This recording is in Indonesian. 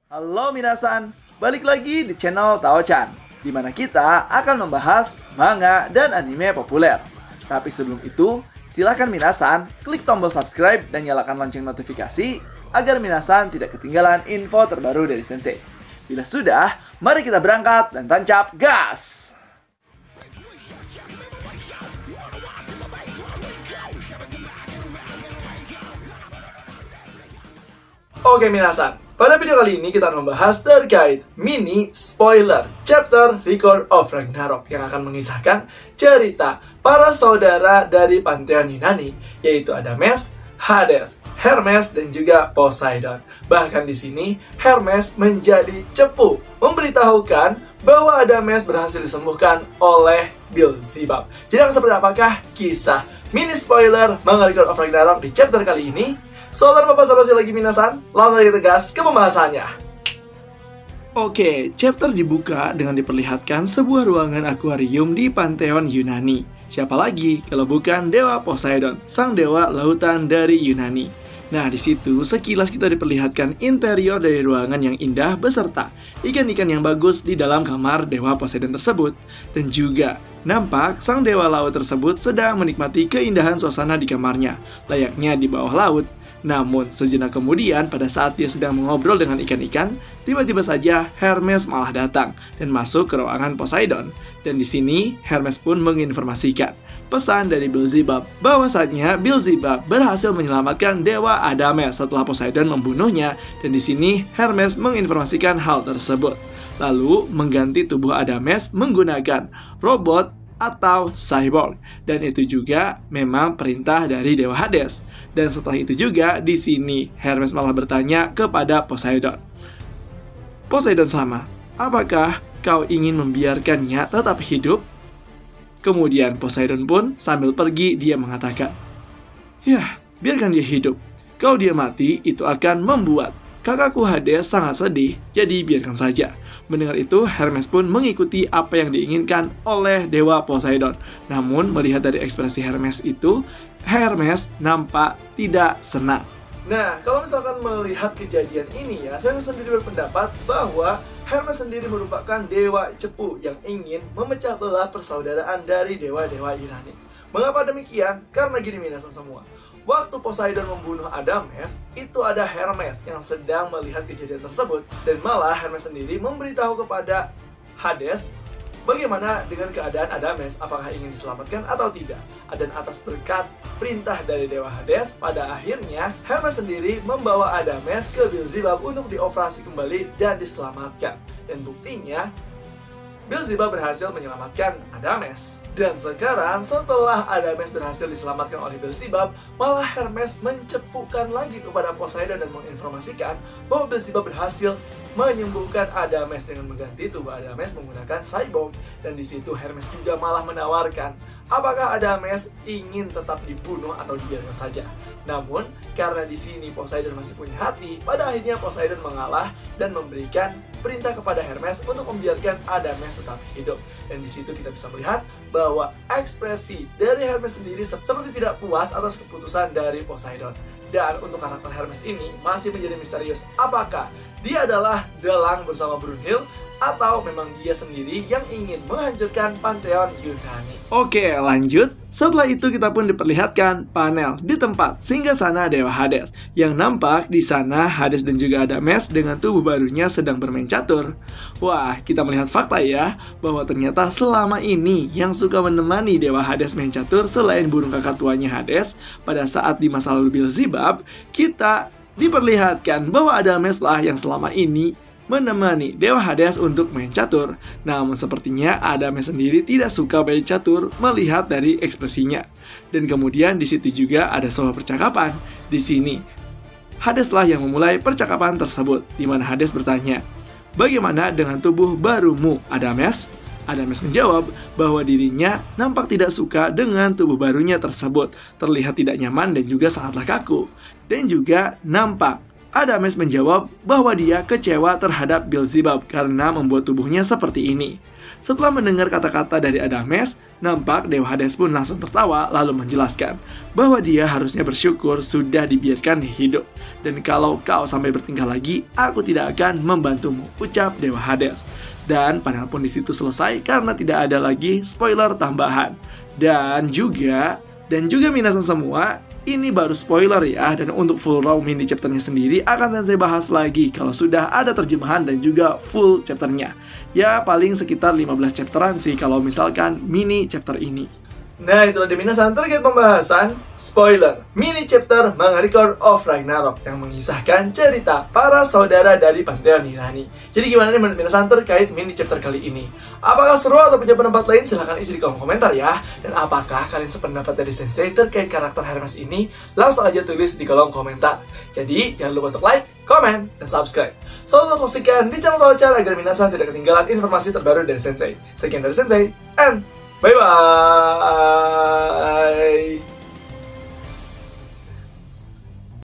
Halo minasan, balik lagi di channel Tao-chan, di mana kita akan membahas manga dan anime populer. Tapi sebelum itu, silakan minasan klik tombol subscribe dan nyalakan lonceng notifikasi agar minasan tidak ketinggalan info terbaru dari Sensei. Bila sudah, mari kita berangkat dan tancap gas! Oke minasan, pada video kali ini kita akan membahas terkait mini spoiler chapter Record of Ragnarok yang akan mengisahkan cerita para saudara dari Pantheon Yunani, yaitu Adames, Hades, Hermes, dan juga Poseidon. Bahkan di sini Hermes menjadi cepu memberitahukan bahwa Adames berhasil disembuhkan oleh Beelzebub. Jadi seperti apakah kisah mini spoiler manga Record of Ragnarok di chapter kali ini? So, tanpa basa-basi lagi minasan, langsung kita gas ke pembahasannya. Oke, chapter dibuka dengan diperlihatkan sebuah ruangan akuarium di Pantheon Yunani. Siapa lagi kalau bukan Dewa Poseidon, sang dewa lautan dari Yunani. Nah, di situ sekilas kita diperlihatkan interior dari ruangan yang indah beserta ikan-ikan yang bagus di dalam kamar Dewa Poseidon tersebut. Dan juga nampak sang dewa laut tersebut sedang menikmati keindahan suasana di kamarnya, layaknya di bawah laut. Namun, sejenak kemudian pada saat dia sedang mengobrol dengan ikan-ikan, tiba-tiba saja Hermes malah datang dan masuk ke ruangan Poseidon. Dan di sini, Hermes pun menginformasikan pesan dari Beelzebub bahwasanya Beelzebub berhasil menyelamatkan Dewa Adames setelah Poseidon membunuhnya. Dan di sini, Hermes menginformasikan hal tersebut. Lalu, mengganti tubuh Adames menggunakan robot atau cyborg. Dan itu juga memang perintah dari Dewa Hades. Dan setelah itu juga di sini Hermes malah bertanya kepada Poseidon. Poseidon sama, apakah kau ingin membiarkannya tetap hidup? Kemudian Poseidon pun sambil pergi dia mengatakan, ya, biarkan dia hidup. Kalau dia mati itu akan membuat kakakku Hades sangat sedih, jadi biarkan saja. Mendengar itu, Hermes pun mengikuti apa yang diinginkan oleh Dewa Poseidon. Namun, melihat dari ekspresi Hermes itu, Hermes nampak tidak senang. Nah, kalau misalkan melihat kejadian ini ya, saya sendiri berpendapat bahwa Hermes sendiri merupakan dewa cepu yang ingin memecah belah persaudaraan dari dewa-dewa Yunani. Mengapa demikian? Karena gini minasan semua. Waktu Poseidon membunuh Adames, itu ada Hermes yang sedang melihat kejadian tersebut. Dan malah Hermes sendiri memberitahu kepada Hades bagaimana dengan keadaan Adames, apakah ingin diselamatkan atau tidak. Dan atas berkat perintah dari Dewa Hades, pada akhirnya Hermes sendiri membawa Adames ke Beelzebub untuk dioperasi kembali dan diselamatkan. Dan buktinya, Beelzebub berhasil menyelamatkan Adames. Dan sekarang setelah Adames berhasil diselamatkan oleh Beelzebub, malah Hermes mencepukan lagi kepada Poseidon dan menginformasikan bahwa Beelzebub berhasil menyembuhkan Adames dengan mengganti tubuh Adames menggunakan cyborg. Dan di situ Hermes juga malah menawarkan apakah Adames ingin tetap dibunuh atau dibiarkan saja. Namun karena di sini Poseidon masih punya hati, pada akhirnya Poseidon mengalah dan memberikan perintah kepada Hermes untuk membiarkan Adames tetap hidup. Dan di situ kita bisa melihat bahwa ekspresi dari Hermes sendiri seperti tidak puas atas keputusan dari Poseidon. Dan untuk karakter Hermes ini masih menjadi misterius. Apakah dia adalah dalang bersama Brunhild atau memang dia sendiri yang ingin menghancurkan Pantheon Yunani? Oke, lanjut. Setelah itu kita pun diperlihatkan panel di tempat singgasana Dewa Hades, yang nampak di sana Hades dan juga Adames dengan tubuh barunya sedang bermain catur. Wah, kita melihat fakta ya, bahwa ternyata selama ini yang suka menemani Dewa Hades main catur selain burung kakak tuanya Hades, pada saat di masa lalu Beelzebub, kita diperlihatkan bahwa Adames lah yang selama ini menemani Dewa Hades untuk main catur. Namun sepertinya Adames sendiri tidak suka main catur melihat dari ekspresinya. Dan kemudian di situ juga ada sebuah percakapan. Di sini Hades lah yang memulai percakapan tersebut, di mana Hades bertanya, bagaimana dengan tubuh barumu, Adames? Adames menjawab bahwa dirinya nampak tidak suka dengan tubuh barunya tersebut, terlihat tidak nyaman dan juga sangatlah kaku. Dan juga nampak Adames menjawab bahwa dia kecewa terhadap Beelzebub karena membuat tubuhnya seperti ini. Setelah mendengar kata-kata dari Adames, nampak Dewa Hades pun langsung tertawa lalu menjelaskan bahwa dia harusnya bersyukur sudah dibiarkan hidup. Dan kalau kau sampai bertingkah lagi, aku tidak akan membantumu, ucap Dewa Hades. Dan panel pun disitu selesai karena tidak ada lagi spoiler tambahan. Dan juga minasan semua, ini baru spoiler ya, dan untuk full raw mini chapternya sendiri akan Sensei bahas lagi kalau sudah ada terjemahan dan juga full chapternya. Ya paling sekitar 15 chapteran sih kalau misalkan mini chapter ini. Nah, itulah di minasan terkait pembahasan spoiler mini chapter Manga Record of Ragnarok yang mengisahkan cerita para saudara dari Pantheon Nirani. Jadi gimana nih menurut minasan terkait mini chapter kali ini? Apakah seru atau punya pendapat lain? Silahkan isi di kolom komentar ya. Dan apakah kalian sependapat dari Sensei terkait karakter Hermes ini? Langsung aja tulis di kolom komentar. Jadi jangan lupa untuk like, komen, dan subscribe. Selalu saksikan di channel Tocha agar minasan tidak ketinggalan informasi terbaru dari Sensei. Sekian dari Sensei, and bye-bye!